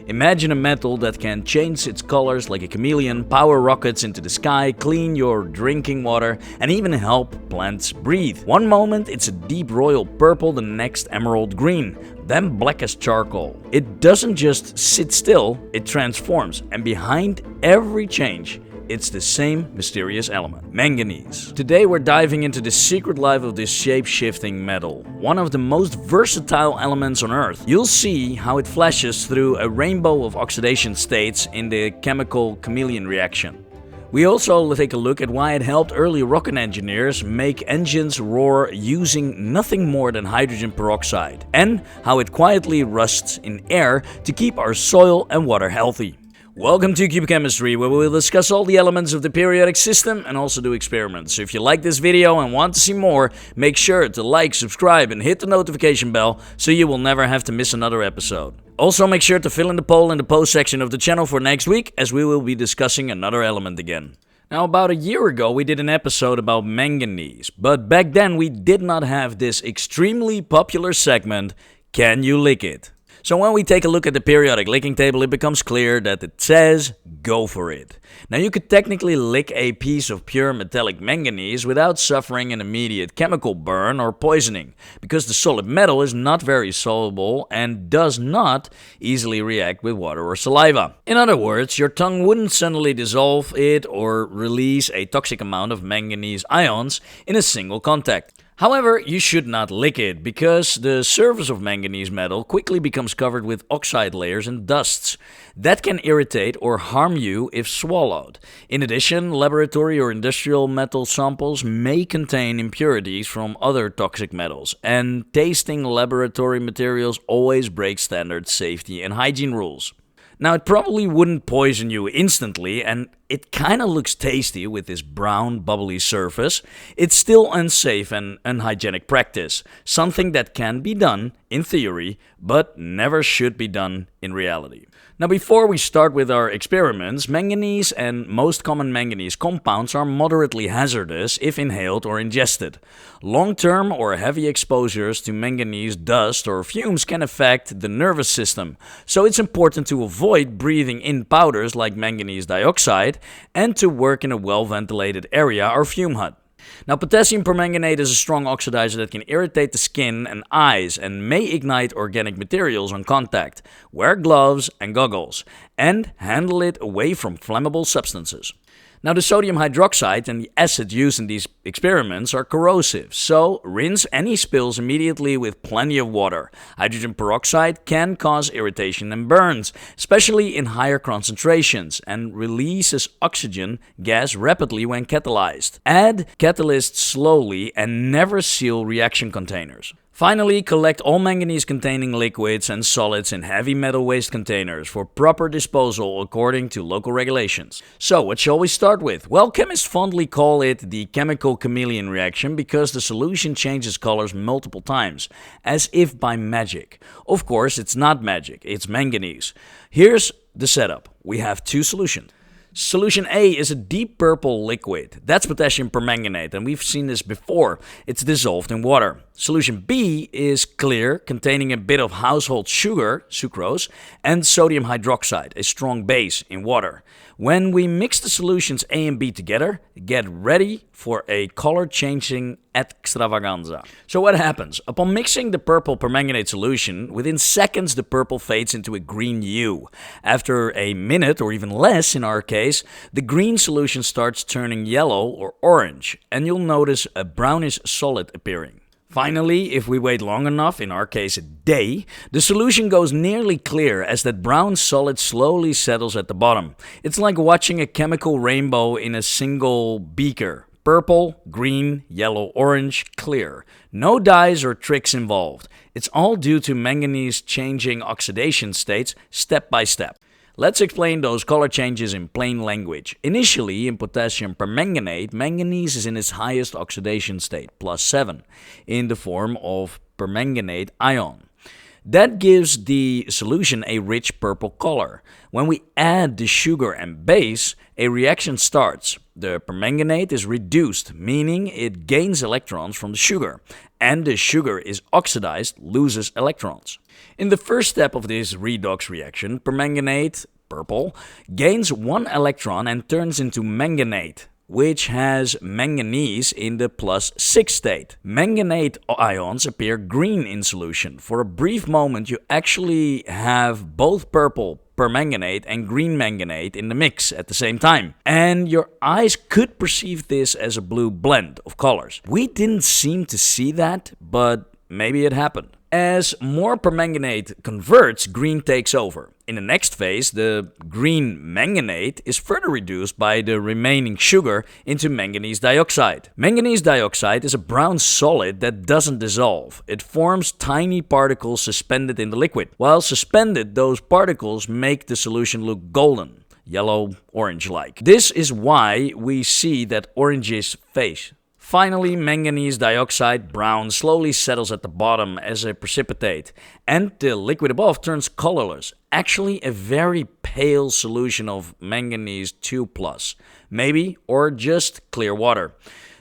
Imagine a metal that can change its colors like a chameleon, power rockets into the sky, clean your drinking water, and even help plants breathe. One moment it's a deep royal purple, the next emerald green, then black as charcoal. It doesn't just sit still, it transforms, and behind every change, it's the same mysterious element, manganese. Today we're diving into the secret life of this shape-shifting metal, one of the most versatile elements on Earth. You'll see how it flashes through a rainbow of oxidation states in the chemical chameleon reaction. We also take a look at why it helped early rocket engineers make engines roar using nothing more than hydrogen peroxide, and how it quietly rusts in air to keep our soil and water healthy. Welcome to Cube Chemistry, where we will discuss all the elements of the periodic system and also do experiments. So if you like this video and want to see more, make sure to like, subscribe and hit the notification bell so you will never have to miss another episode. Also make sure to fill in the poll in the post section of the channel for next week, as we will be discussing another element again. Now, about a year ago we did an episode about manganese, but back then we did not have this extremely popular segment, Can You Lick It? So when we take a look at the periodic licking table, it becomes clear that it says, go for it. Now you could technically lick a piece of pure metallic manganese without suffering an immediate chemical burn or poisoning, because the solid metal is not very soluble and does not easily react with water or saliva. In other words, your tongue wouldn't suddenly dissolve it or release a toxic amount of manganese ions in a single contact. However, you should not lick it, because the surface of manganese metal quickly becomes covered with oxide layers and dusts that can irritate or harm you if swallowed. In addition, laboratory or industrial metal samples may contain impurities from other toxic metals, and tasting laboratory materials always breaks standard safety and hygiene rules. Now, it probably wouldn't poison you instantly, and it kinda looks tasty with this brown, bubbly surface. It's still unsafe and unhygienic practice, something that can be done in theory, but never should be done in reality. Now, before we start with our experiments, manganese and most common manganese compounds are moderately hazardous if inhaled or ingested. Long-term or heavy exposures to manganese dust or fumes can affect the nervous system, so it's important to avoid breathing in powders like manganese dioxide and to work in a well-ventilated area or fume hut. Now, potassium permanganate is a strong oxidizer that can irritate the skin and eyes and may ignite organic materials on contact. Wear gloves and goggles, and handle it away from flammable substances. Now, the sodium hydroxide and the acid used in these experiments are corrosive, so rinse any spills immediately with plenty of water. Hydrogen peroxide can cause irritation and burns, especially in higher concentrations, and releases oxygen gas rapidly when catalyzed. Add catalyst slowly and never seal reaction containers. Finally, collect all manganese-containing liquids and solids in heavy metal waste containers for proper disposal according to local regulations. So, what shall we start with? Well, chemists fondly call it the chemical chameleon reaction because the solution changes colors multiple times, as if by magic. Of course, it's not magic, it's manganese. Here's the setup. We have two solutions. Solution A is a deep purple liquid. That's potassium permanganate, and we've seen this before. It's dissolved in water. Solution B is clear, containing a bit of household sugar, sucrose, and sodium hydroxide, a strong base, in water. When we mix the solutions A and B together, get ready for a color-changing extravaganza. So what happens? Upon mixing the purple permanganate solution, within seconds the purple fades into a green hue. After a minute, or even less in our case, the green solution starts turning yellow or orange, and you'll notice a brownish solid appearing. Finally, if we wait long enough, in our case a day, the solution goes nearly clear as that brown solid slowly settles at the bottom. It's like watching a chemical rainbow in a single beaker. Purple, green, yellow, orange, clear. No dyes or tricks involved. It's all due to manganese changing oxidation states step by step. Let's explain those color changes in plain language. Initially, in potassium permanganate, manganese is in its highest oxidation state, +7, in the form of permanganate ion. That gives the solution a rich purple color. When we add the sugar and base, a reaction starts. The permanganate is reduced, meaning it gains electrons from the sugar, and the sugar is oxidized, loses electrons. In the first step of this redox reaction, permanganate, purple, gains 1 electron and turns into manganate, which has manganese in the +6 state. Manganate ions appear green in solution. For a brief moment, you actually have both purple permanganate and green manganate in the mix at the same time. And your eyes could perceive this as a blue blend of colors. We didn't seem to see that, but maybe it happened. As more permanganate converts, green takes over. In the next phase, the green manganate is further reduced by the remaining sugar into manganese dioxide. Manganese dioxide is a brown solid that doesn't dissolve. It forms tiny particles suspended in the liquid. While suspended, those particles make the solution look golden, yellow, orange-like. This is why we see that orangish phase. Finally, manganese dioxide, brown, slowly settles at the bottom as a precipitate, and the liquid above turns colorless. Actually, a very pale solution of manganese 2+, maybe, or just clear water.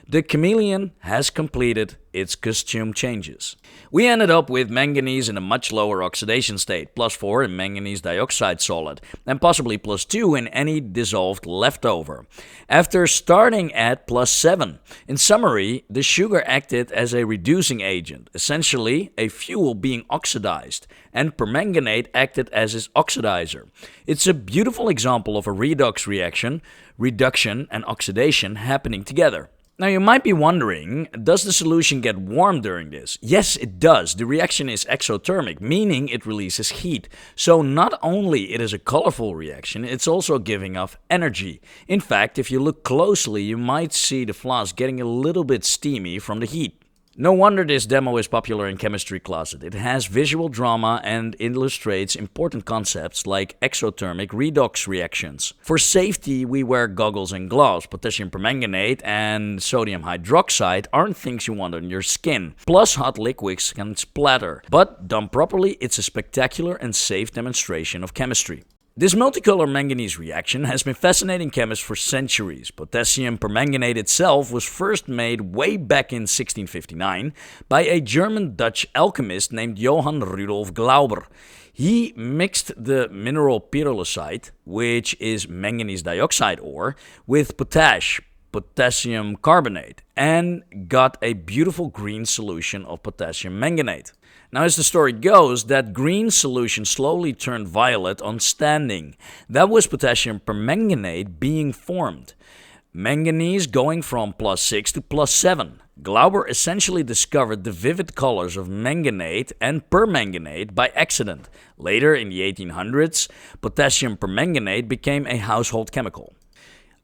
The Chameleon has completed its costume changes. We ended up with manganese in a much lower oxidation state, +4 in manganese dioxide solid, and possibly +2 in any dissolved leftover, after starting at +7. In summary, the sugar acted as a reducing agent, essentially a fuel being oxidized, and permanganate acted as its oxidizer. It's a beautiful example of a redox reaction, reduction and oxidation happening together. Now you might be wondering, does the solution get warm during this? Yes, it does. The reaction is exothermic, meaning it releases heat. So not only it is a colorful reaction, it's also giving off energy. In fact, if you look closely, you might see the flask getting a little bit steamy from the heat. No wonder this demo is popular in chemistry classes. It has visual drama and illustrates important concepts like exothermic redox reactions. For safety, we wear goggles and gloves. Potassium permanganate and sodium hydroxide aren't things you want on your skin. Plus, hot liquids can splatter. But done properly, it's a spectacular and safe demonstration of chemistry. This multicolor manganese reaction has been fascinating chemists for centuries. Potassium permanganate itself was first made way back in 1659 by a German-Dutch alchemist named Johann Rudolf Glauber. He mixed the mineral pyrolusite, which is manganese dioxide ore, with potassium carbonate, and got a beautiful green solution of potassium manganate. Now, as the story goes, that green solution slowly turned violet on standing. That was potassium permanganate being formed. Manganese going from +6 to +7. Glauber essentially discovered the vivid colors of manganate and permanganate by accident. Later, in the 1800s, potassium permanganate became a household chemical.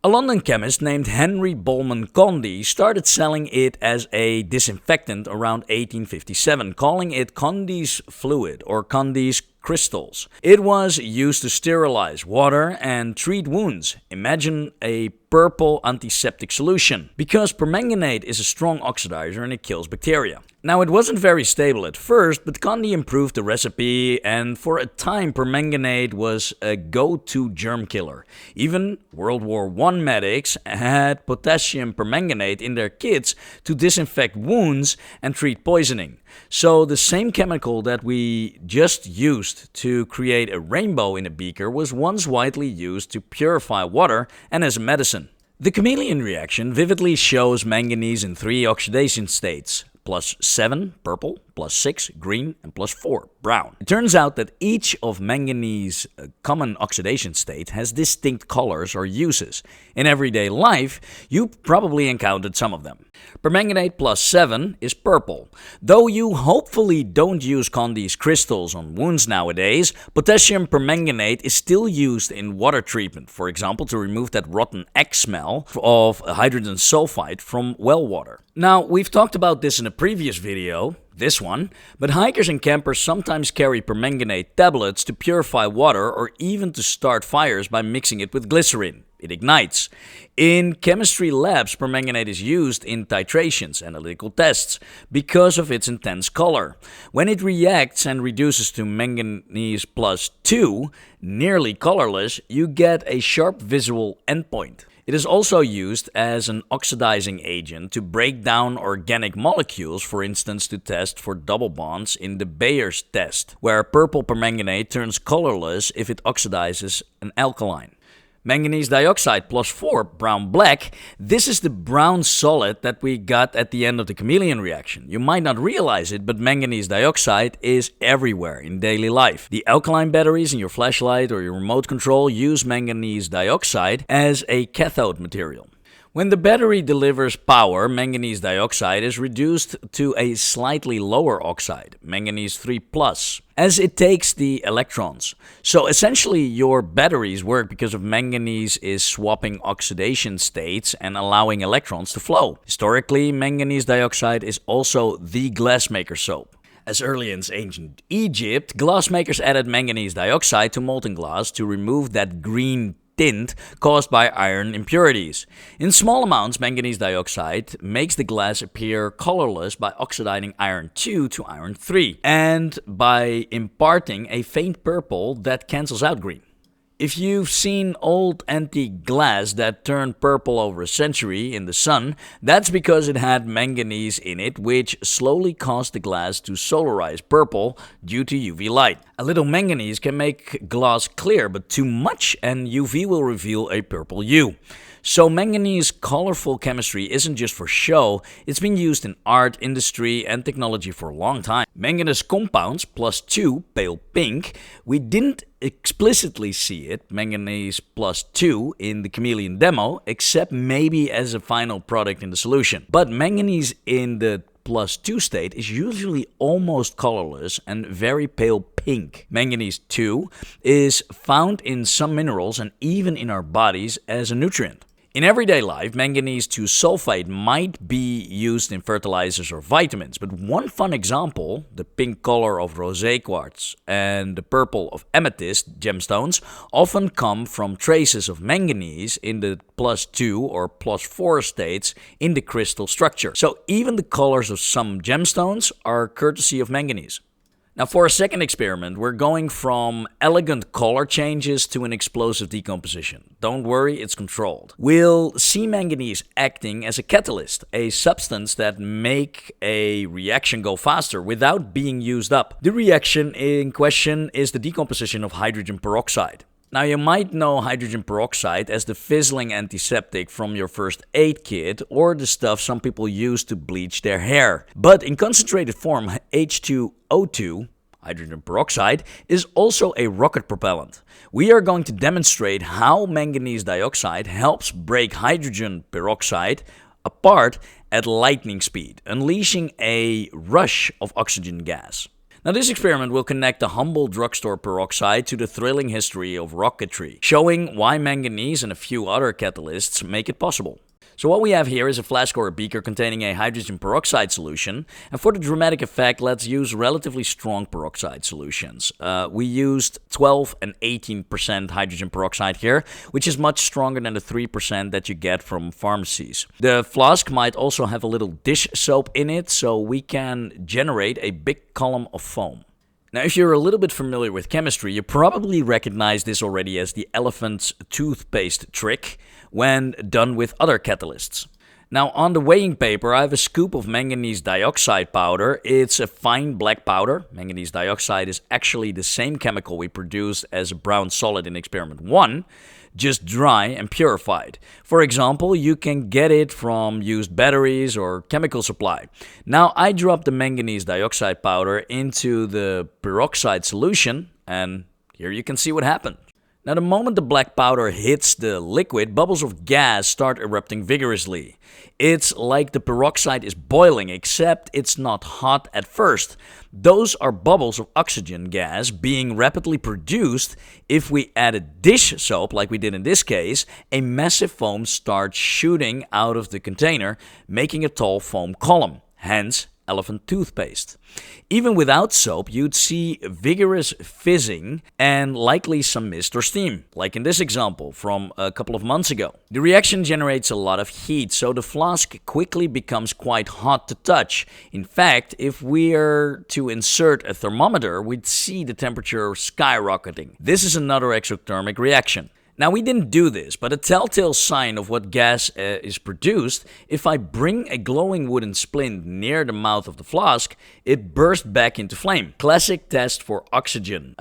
A London chemist named Henry Bolman Condy started selling it as a disinfectant around 1857, calling it Condy's fluid or Condy's crystals. It was used to sterilize water and treat wounds. Imagine a purple antiseptic solution, because permanganate is a strong oxidizer and it kills bacteria. Now, it wasn't very stable at first, but Condy improved the recipe, and for a time permanganate was a go-to germ killer. Even World War I medics had potassium permanganate in their kits to disinfect wounds and treat poisoning. So the same chemical that we just used to create a rainbow in a beaker was once widely used to purify water and as a medicine. The Chameleon reaction vividly shows manganese in 3 oxidation states: +7, purple, +6, green, and +4, brown. It turns out that each of manganese's common oxidation state has distinct colors or uses. In everyday life, you probably encountered some of them. Permanganate +7 is purple. Though you hopefully don't use Condy's crystals on wounds nowadays, potassium permanganate is still used in water treatment, for example to remove that rotten egg smell of hydrogen sulfide from well water. Now, we've talked about this in a previous video, this one, but hikers and campers sometimes carry permanganate tablets to purify water or even to start fires by mixing it with glycerin. It ignites. In chemistry labs, permanganate is used in titrations, analytical tests, because of its intense color. When it reacts and reduces to manganese +2, nearly colorless, you get a sharp visual endpoint. It is also used as an oxidizing agent to break down organic molecules, for instance to test for double bonds in the Bayer's test, where purple permanganate turns colorless if it oxidizes an alkaline. Manganese dioxide plus 4, brown-black, this is the brown solid that we got at the end of the Chameleon reaction. You might not realize it, but manganese dioxide is everywhere in daily life. The alkaline batteries in your flashlight or your remote control use manganese dioxide as a cathode material. When the battery delivers power, manganese dioxide is reduced to a slightly lower oxide, manganese 3+, as it takes the electrons. So essentially your batteries work because of manganese is swapping oxidation states and allowing electrons to flow. Historically, manganese dioxide is also the glassmaker soap. As early as ancient Egypt, glassmakers added manganese dioxide to molten glass to remove that green tint caused by iron impurities. In small amounts, manganese dioxide makes the glass appear colorless by oxidizing iron 2 to iron 3 and by imparting a faint purple that cancels out green. If you've seen old antique glass that turned purple over a century in the sun, that's because it had manganese in it, which slowly caused the glass to solarize purple due to UV light. A little manganese can make glass clear, but too much and UV will reveal a purple hue. So manganese colorful chemistry isn't just for show, it's been used in art, industry, and technology for a long time. Manganese compounds plus 2, pale pink, we didn't explicitly see it, manganese plus 2, in the Chameleon demo, except maybe as a final product in the solution. But manganese in the plus 2 state is usually almost colorless and very pale pink. Manganese 2 is found in some minerals and even in our bodies as a nutrient. In everyday life, manganese 2 sulfate might be used in fertilizers or vitamins, but one fun example, the pink color of rosé quartz and the purple of amethyst gemstones, often come from traces of manganese in the plus 2 or plus 4 states in the crystal structure. So even the colors of some gemstones are courtesy of manganese. Now for a second experiment, we're going from elegant color changes to an explosive decomposition. Don't worry, it's controlled. We'll see manganese acting as a catalyst, a substance that make a reaction go faster without being used up. The reaction in question is the decomposition of hydrogen peroxide. Now you might know hydrogen peroxide as the fizzling antiseptic from your first aid kit or the stuff some people use to bleach their hair. But in concentrated form, H2O2, hydrogen peroxide, is also a rocket propellant. We are going to demonstrate how manganese dioxide helps break hydrogen peroxide apart at lightning speed, unleashing a rush of oxygen gas. Now this experiment will connect the humble drugstore peroxide to the thrilling history of rocketry, showing why manganese and a few other catalysts make it possible. So what we have here is a flask or a beaker containing a hydrogen peroxide solution, and for the dramatic effect, let's use relatively strong peroxide solutions. We used 12 and 18% hydrogen peroxide here, which is much stronger than the 3% that you get from pharmacies. The flask might also have a little dish soap in it, so we can generate a big column of foam. Now, if you're a little bit familiar with chemistry, you probably recognize this already as the elephant's toothpaste trick when done with other catalysts. Now, on the weighing paper, I have a scoop of manganese dioxide powder. It's a fine black powder. Manganese dioxide is actually the same chemical we produced as a brown solid in experiment 1, just dry and purified. For example, you can get it from used batteries or chemical supply. Now, I dropped the manganese dioxide powder into the peroxide solution, and here you can see what happened. Now, the moment the black powder hits the liquid, bubbles of gas start erupting vigorously. It's like the peroxide is boiling, except it's not hot at first. Those are bubbles of oxygen gas being rapidly produced. If we add a dish soap, like we did in this case, a massive foam starts shooting out of the container, making a tall foam column, hence elephant toothpaste. Even without soap, you'd see vigorous fizzing and likely some mist or steam, like in this example from a couple of months ago. The reaction generates a lot of heat, so the flask quickly becomes quite hot to touch. In fact, if we're to insert a thermometer, we'd see the temperature skyrocketing. This is another exothermic reaction. Now, we didn't do this, but a telltale sign of what gas is produced, if I bring a glowing wooden splint near the mouth of the flask, it bursts back into flame. Classic test for oxygen.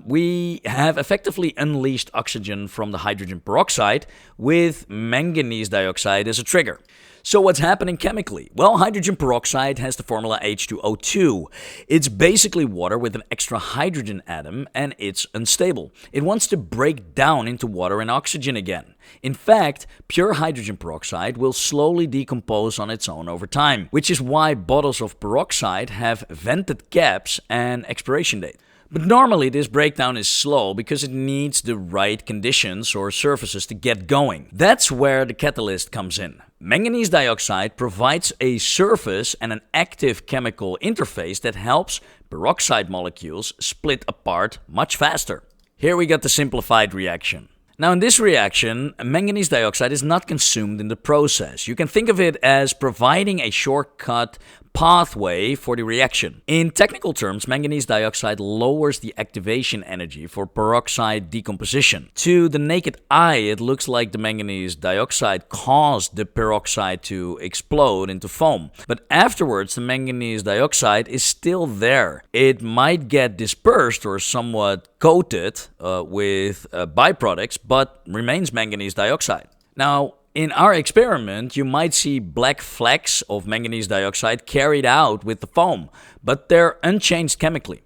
We have effectively unleashed oxygen from the hydrogen peroxide with manganese dioxide as a trigger. So what's happening chemically? Well, hydrogen peroxide has the formula H2O2. It's basically water with an extra hydrogen atom, and it's unstable. It wants to break down into water and oxygen again. In fact, pure hydrogen peroxide will slowly decompose on its own over time, which is why bottles of peroxide have vented caps and expiration date. But normally this breakdown is slow because it needs the right conditions or surfaces to get going. That's where the catalyst comes in. Manganese dioxide provides a surface and an active chemical interface that helps peroxide molecules split apart much faster. Here we got the simplified reaction. Now, in this reaction, manganese dioxide is not consumed in the process. You can think of it as providing a shortcut pathway for the reaction. In technical terms, manganese dioxide lowers the activation energy for peroxide decomposition. To the naked eye, it looks like the manganese dioxide caused the peroxide to explode into foam. But afterwards, the manganese dioxide is still there. It might get dispersed or somewhat coated with byproducts, but remains manganese dioxide. Now, in our experiment, you might see black flecks of manganese dioxide carried out with the foam, but they're unchanged chemically.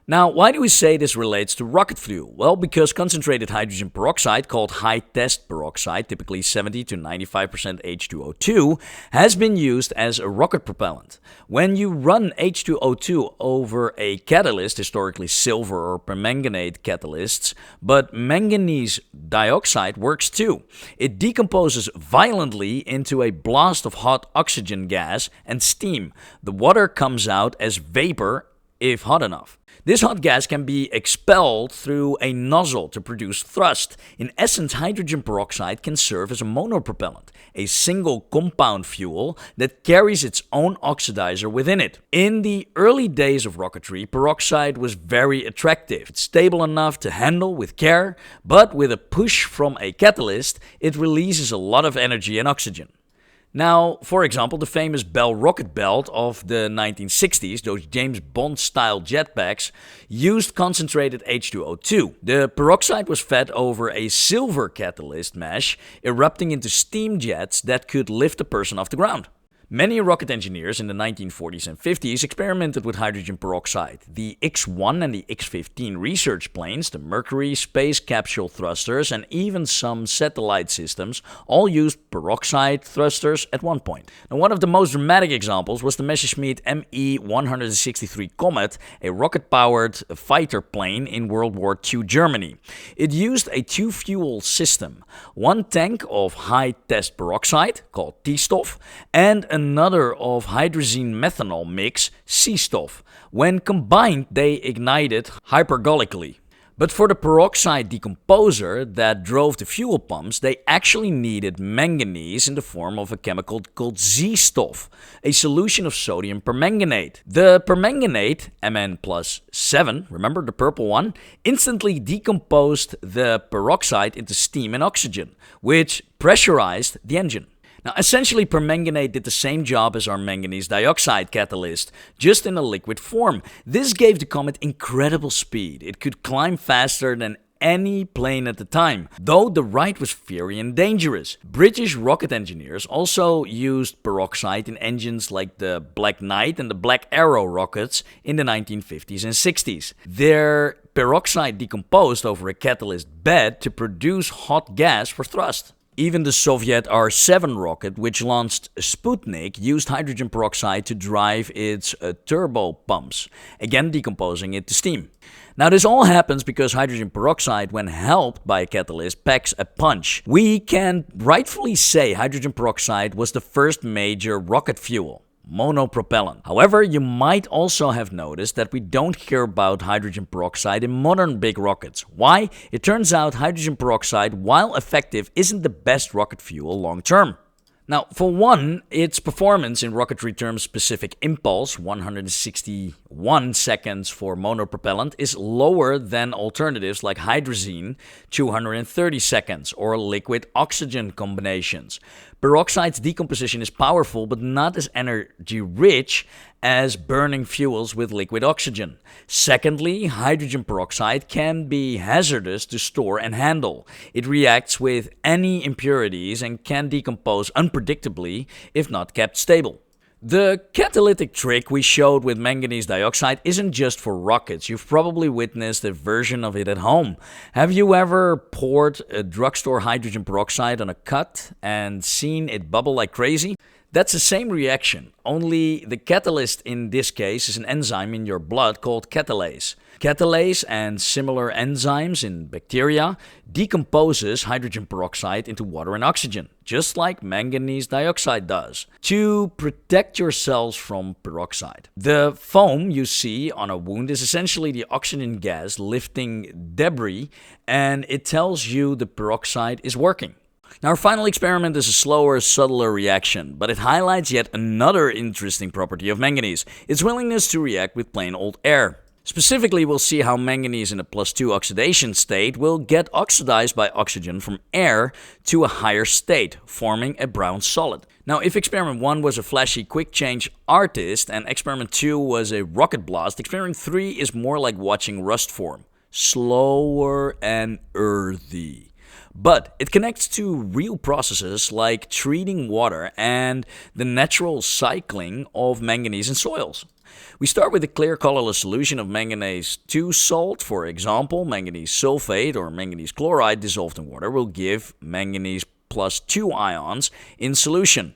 Now, why do we say this relates to rocket fuel? Well, because concentrated hydrogen peroxide, called high-test peroxide, typically 70 to 95% H2O2, has been used as a rocket propellant. When you run H2O2 over a catalyst, historically silver or permanganate catalysts, but manganese dioxide works too. It decomposes violently into a blast of hot oxygen gas and steam. The water comes out as vapor if hot enough. This hot gas can be expelled through a nozzle to produce thrust. In essence, hydrogen peroxide can serve as a monopropellant, a single compound fuel that carries its own oxidizer within it. In the early days of rocketry, peroxide was very attractive. It's stable enough to handle with care, but with a push from a catalyst, it releases a lot of energy and oxygen. Now, for example, the famous Bell rocket belt of the 1960s, those James Bond-style jetpacks, used concentrated H2O2. The peroxide was fed over a silver catalyst mesh, erupting into steam jets that could lift a person off the ground. Many rocket engineers in the 1940s and 50s experimented with hydrogen peroxide. The X-1 and the X-15 research planes, the Mercury space capsule thrusters, and even some satellite systems all used peroxide thrusters at one point. Now, one of the most dramatic examples was the Messerschmitt Me-163 Comet, a rocket-powered fighter plane in World War II Germany. It used a two-fuel system, one tank of high-test peroxide, called T-Stoff, and another of hydrazine methanol mix, C-Stoff. When combined, they ignited hypergolically. But for the peroxide decomposer that drove the fuel pumps, they actually needed manganese in the form of a chemical called Z-Stoff, a solution of sodium permanganate. The permanganate, Mn+7, remember the purple one, instantly decomposed the peroxide into steam and oxygen, which pressurized the engine. Now, essentially, permanganate did the same job as our manganese dioxide catalyst, just in a liquid form. This gave the Comet incredible speed. It could climb faster than any plane at the time, though the ride was fiery and dangerous. British rocket engineers also used peroxide in engines like the Black Knight and the Black Arrow rockets in the 1950s and 60s. Their peroxide decomposed over a catalyst bed to produce hot gas for thrust. Even the Soviet R-7 rocket, which launched Sputnik, used hydrogen peroxide to drive its turbo pumps, again decomposing it to steam. Now, this all happens because hydrogen peroxide, when helped by a catalyst, packs a punch. We can rightfully say hydrogen peroxide was the first major rocket fuel. Monopropellant. However, you might also have noticed that we don't hear about hydrogen peroxide in modern big rockets. Why? It turns out hydrogen peroxide, while effective, isn't the best rocket fuel long term. Now, for one, its performance in rocketry terms specific impulse, 160 1 seconds for monopropellant is lower than alternatives like hydrazine, 230 seconds, or liquid oxygen combinations. Peroxide's decomposition is powerful but not as energy rich as burning fuels with liquid oxygen. Secondly, hydrogen peroxide can be hazardous to store and handle. It reacts with any impurities and can decompose unpredictably if not kept stable. The catalytic trick we showed with manganese dioxide isn't just for rockets. You've probably witnessed a version of it at home. Have you ever poured a drugstore hydrogen peroxide on a cut and seen it bubble like crazy? That's the same reaction, only the catalyst in this case is an enzyme in your blood called catalase. Catalase and similar enzymes in bacteria decomposes hydrogen peroxide into water and oxygen, just like manganese dioxide does, to protect your cells from peroxide. The foam you see on a wound is essentially the oxygen gas lifting debris, and it tells you the peroxide is working. Now, our final experiment is a slower, subtler reaction, but it highlights yet another interesting property of manganese, its willingness to react with plain old air. Specifically, we'll see how manganese in a +2 oxidation state will get oxidized by oxygen from air to a higher state, forming a brown solid. Now, if experiment 1 was a flashy quick change artist and experiment 2 was a rocket blast, experiment 3 is more like watching rust form, slower and earthy. But it connects to real processes like treating water and the natural cycling of manganese in soils. We start with a clear colorless solution of manganese 2 salt. For example, manganese sulfate or manganese chloride dissolved in water will give manganese +2 ions in solution,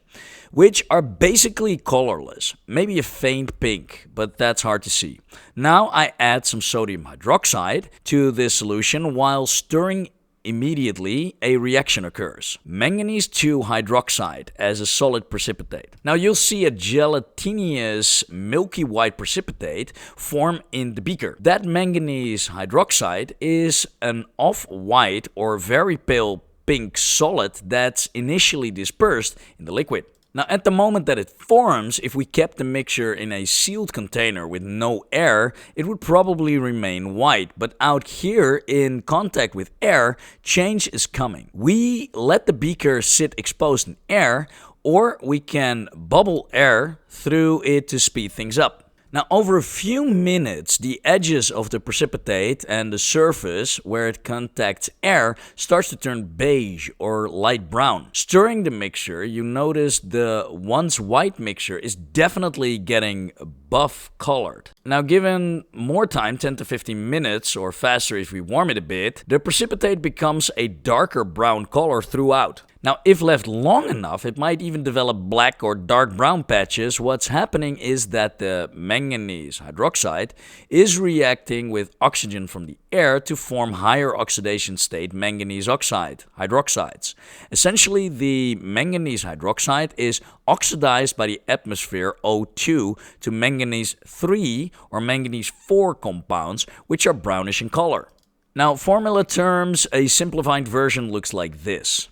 which are basically colorless, maybe a faint pink, but that's hard to see. Now I add some sodium hydroxide to this solution. While stirring immediately, a reaction occurs. Manganese 2 hydroxide as a solid precipitate. Now you'll see a gelatinous milky white precipitate form in the beaker. That manganese hydroxide is an off-white or very pale pink solid that's initially dispersed in the liquid. Now, at the moment that it forms, if we kept the mixture in a sealed container with no air, it would probably remain white. But out here, in contact with air, change is coming. We let the beaker sit exposed in air, or we can bubble air through it to speed things up. Now, over a few minutes, the edges of the precipitate and the surface where it contacts air starts to turn beige or light brown. Stirring the mixture, you notice the once white mixture is definitely getting buff colored. Now, given more time, 10 to 15 minutes or faster if we warm it a bit, the precipitate becomes a darker brown color throughout. Now, if left long enough, it might even develop black or dark brown patches. What's happening is that the manganese hydroxide is reacting with oxygen from the air to form higher oxidation state manganese oxide hydroxides. Essentially, the manganese hydroxide is oxidized by the atmosphere O2 to manganese 3 or manganese 4 compounds, which are brownish in color. Now, formula terms, a simplified version looks like this.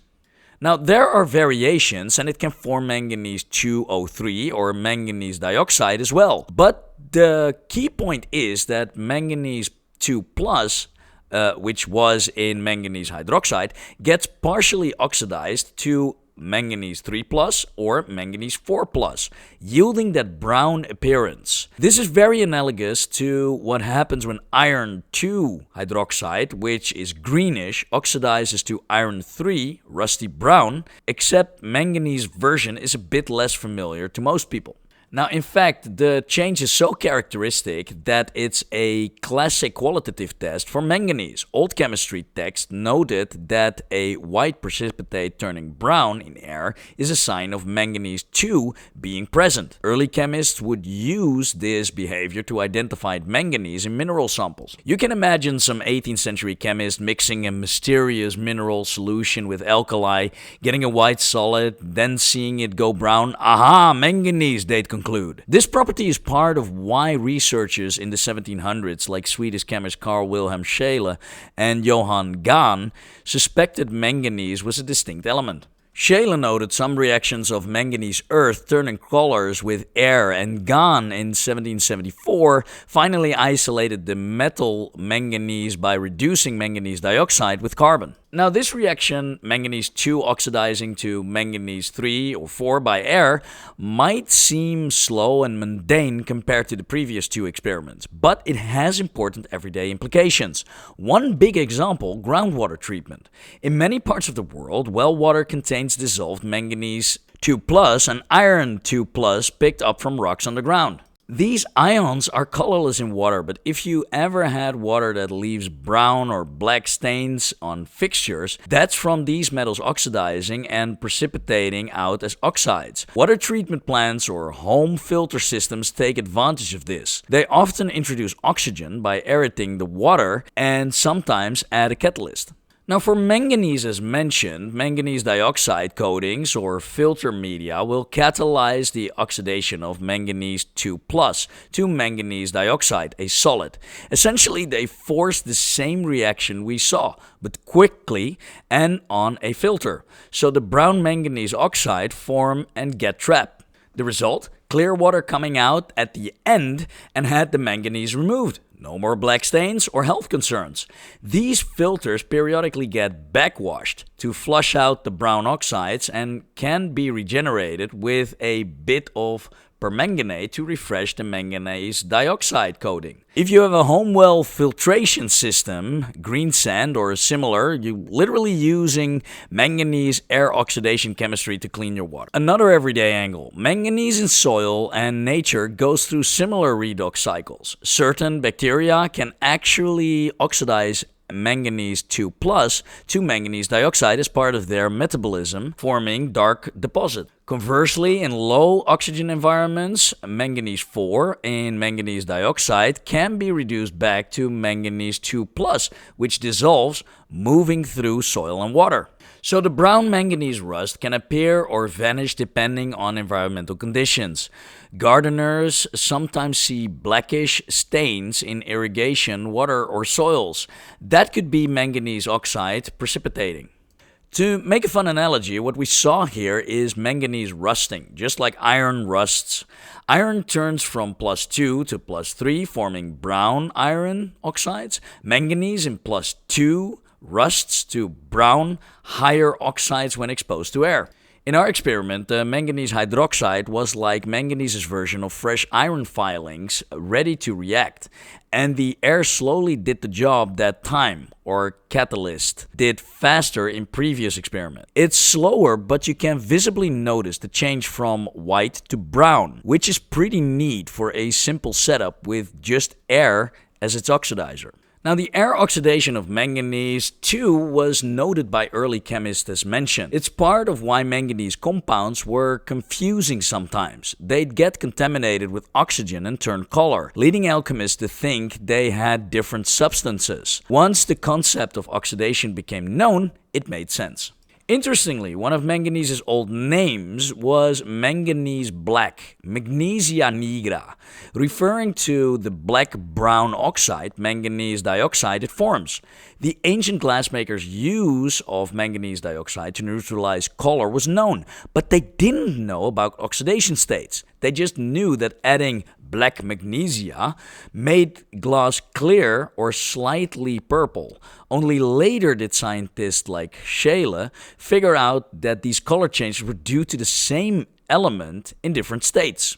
Now, there are variations, and it can form manganese 2O3 or manganese dioxide as well. But the key point is that manganese 2 plus, which was in manganese hydroxide, gets partially oxidized to manganese 3 plus or manganese 4 plus, yielding that brown appearance. This is very analogous to what happens when iron 2 hydroxide, which is greenish, oxidizes to iron 3, rusty brown, except manganese version is a bit less familiar to most people. Now, in fact, the change is so characteristic that it's a classic qualitative test for manganese. Old chemistry text noted that a white precipitate turning brown in air is a sign of manganese 2 being present. Early chemists would use this behavior to identify manganese in mineral samples. You can imagine some 18th century chemist mixing a mysterious mineral solution with alkali, getting a white solid, then seeing it go brown. Aha, manganese, they'd conclude. This property is part of why researchers in the 1700s, like Swedish chemist Carl Wilhelm Scheele and Johann Gahn, suspected manganese was a distinct element. Chameleon noted some reactions of manganese earth turning colors with air, and Gahn in 1774 finally isolated the metal manganese by reducing manganese dioxide with carbon. Now this reaction, manganese 2 oxidizing to manganese 3 or 4 by air, might seem slow and mundane compared to the previous two experiments, but it has important everyday implications. One big example, groundwater treatment. In many parts of the world, well water contains dissolved manganese 2 plus and iron 2 plus picked up from rocks underground. These ions are colorless in water, but if you ever had water that leaves brown or black stains on fixtures, that's from these metals oxidizing and precipitating out as oxides. Water treatment plants or home filter systems take advantage of this. They often introduce oxygen by aerating the water and sometimes add a catalyst. Now for manganese, as mentioned, manganese dioxide coatings or filter media will catalyze the oxidation of manganese 2 plus to manganese dioxide, a solid. Essentially, they force the same reaction we saw, but quickly and on a filter. So the brown manganese oxide form and get trapped. The result? Clear water coming out at the end and had the manganese removed. No more black stains or health concerns. These filters periodically get backwashed to flush out the brown oxides and can be regenerated with a bit of permanganate to refresh the manganese dioxide coating. If you have a home well filtration system, green sand or similar, you're literally using manganese air oxidation chemistry to clean your water. Another everyday angle, manganese in soil and nature goes through similar redox cycles. Certain bacteria can actually oxidize manganese 2 plus to manganese dioxide as part of their metabolism, forming dark deposit. Conversely, in low oxygen environments, manganese 4 in manganese dioxide can be reduced back to manganese 2 plus, which dissolves, moving through soil and water. So the brown manganese rust can appear or vanish depending on environmental conditions. Gardeners sometimes see blackish stains in irrigation, water, or soils. That could be manganese oxide precipitating. To make a fun analogy, what we saw here is manganese rusting, just like iron rusts. Iron turns from +2 to +3, forming brown iron oxides. Manganese in +2 rusts to brown, higher oxides when exposed to air. In our experiment, the manganese hydroxide was like manganese's version of fresh iron filings ready to react, and the air slowly did the job that time, or catalyst, did faster in previous experiment. It's slower, but you can visibly notice the change from white to brown, which is pretty neat for a simple setup with just air as its oxidizer. Now, the air oxidation of manganese 2 was noted by early chemists as mentioned. It's part of why manganese compounds were confusing sometimes. They'd get contaminated with oxygen and turn color, leading alchemists to think they had different substances. Once the concept of oxidation became known, it made sense. Interestingly, one of manganese's old names was manganese black, magnesia nigra, referring to the black-brown oxide, manganese dioxide, it forms. The ancient glassmakers' use of manganese dioxide to neutralize color was known, but they didn't know about oxidation states. They just knew that adding black magnesia made glass clear or slightly purple. Only later did scientists like Scheele figure out that these color changes were due to the same element in different states.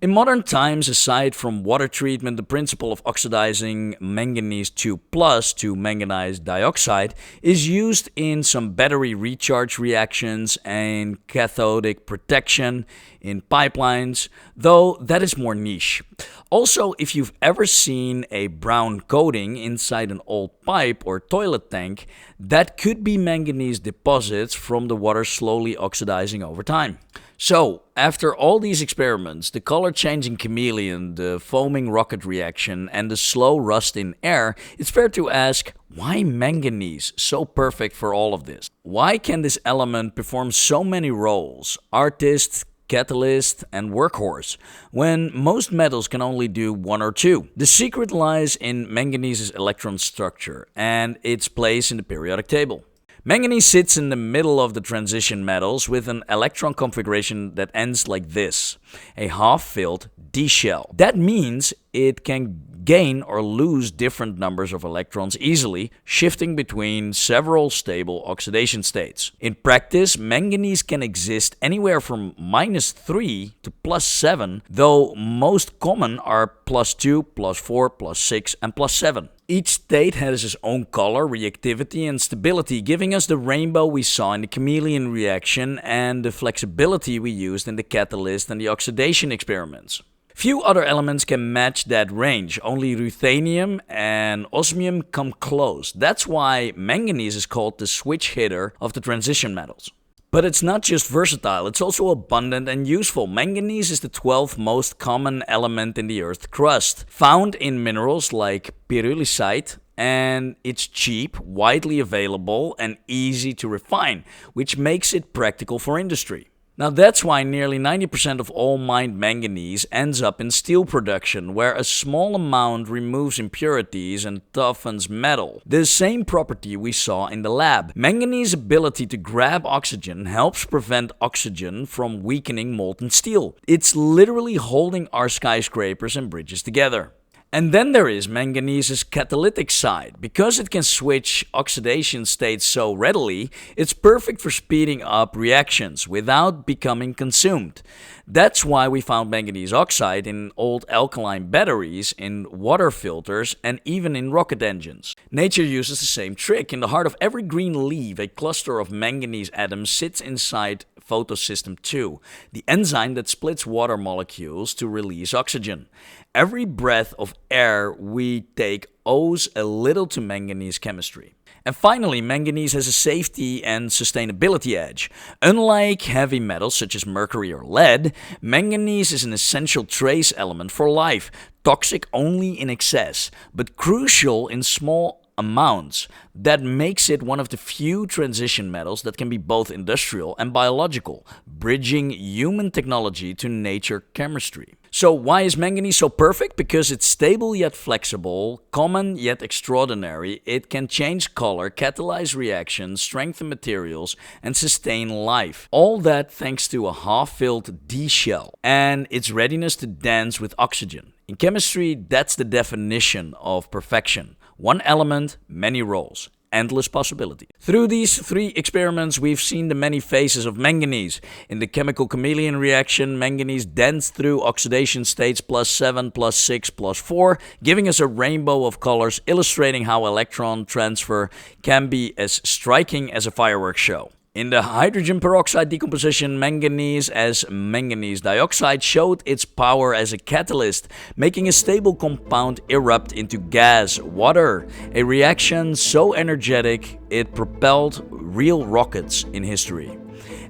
In modern times, aside from water treatment, the principle of oxidizing manganese 2 plus to manganese dioxide is used in some battery recharge reactions and cathodic protection in pipelines, though that is more niche. Also, if you've ever seen a brown coating inside an old pipe or toilet tank, that could be manganese deposits from the water slowly oxidizing over time. So, after all these experiments, the color-changing chameleon, the foaming rocket reaction, and the slow rust in air, it's fair to ask, why manganese so perfect for all of this? Why can this element perform so many roles? Artist, catalyst, and workhorse, when most metals can only do one or two. The secret lies in manganese's electron structure and its place in the periodic table. Manganese sits in the middle of the transition metals with an electron configuration that ends like this, a half-filled D shell. That means it can gain or lose different numbers of electrons easily, shifting between several stable oxidation states. In practice, manganese can exist anywhere from -3 to +7, though most common are +2, +4, +6, and +7. Each state has its own color, reactivity, and stability, giving us the rainbow we saw in the Chameleon reaction and the flexibility we used in the catalyst and the oxidation experiments. Few other elements can match that range, only ruthenium and osmium come close. That's why manganese is called the switch hitter of the transition metals. But it's not just versatile, it's also abundant and useful. Manganese is the 12th most common element in the Earth's crust, found in minerals like pyrolusite, and it's cheap, widely available, and easy to refine, which makes it practical for industry. Now that's why nearly 90% of all mined manganese ends up in steel production, where a small amount removes impurities and toughens metal. The same property we saw in the lab. Manganese's ability to grab oxygen helps prevent oxygen from weakening molten steel. It's literally holding our skyscrapers and bridges together. And then there is manganese's catalytic side. Because it can switch oxidation states so readily, it's perfect for speeding up reactions without becoming consumed. That's why we found manganese oxide in old alkaline batteries, in water filters, and even in rocket engines. Nature uses the same trick. In the heart of every green leaf, a cluster of manganese atoms sits inside photosystem 2, the enzyme that splits water molecules to release oxygen. Every breath of air we take owes a little to manganese chemistry. And finally, manganese has a safety and sustainability edge. Unlike heavy metals such as mercury or lead, manganese is an essential trace element for life, toxic only in excess, but crucial in small amounts. That makes it one of the few transition metals that can be both industrial and biological, bridging human technology to nature chemistry. So why is manganese so perfect? Because it's stable yet flexible, common yet extraordinary. It can change color, catalyze reactions, strengthen materials, and sustain life. All that thanks to a half-filled D shell and its readiness to dance with oxygen. In chemistry, that's the definition of perfection. One element, many roles. Endless possibility. Through these 3 experiments, we've seen the many phases of manganese. In the chemical Chameleon reaction, manganese danced through oxidation states +7, +6, +4, giving us a rainbow of colors, illustrating how electron transfer can be as striking as a fireworks show. In the hydrogen peroxide decomposition, manganese as manganese dioxide showed its power as a catalyst, making a stable compound erupt into gas, water, a reaction so energetic it propelled real rockets in history.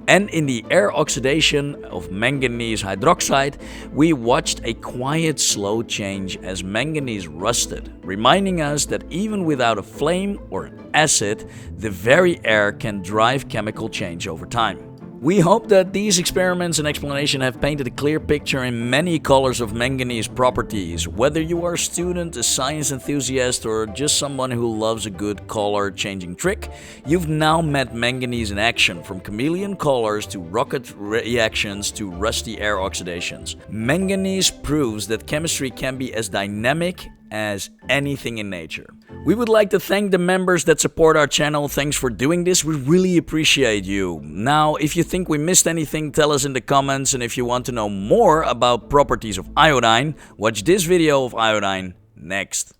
And in the air oxidation of manganese hydroxide, we watched a quiet, slow change as manganese rusted, reminding us that even without a flame or an acid, the very air can drive chemical change over time. We hope that these experiments and explanation have painted a clear picture in many colors of manganese properties. Whether you are a student, a science enthusiast, or just someone who loves a good color changing trick, you've now met manganese in action, from chameleon colors to rocket reactions to rusty air oxidations. Manganese proves that chemistry can be as dynamic as anything in nature. We would like to thank the members that support our channel. Thanks for doing this. We really appreciate you. Now, if you think we missed anything, tell us in the comments. And if you want to know more about properties of iodine, watch this video of iodine next.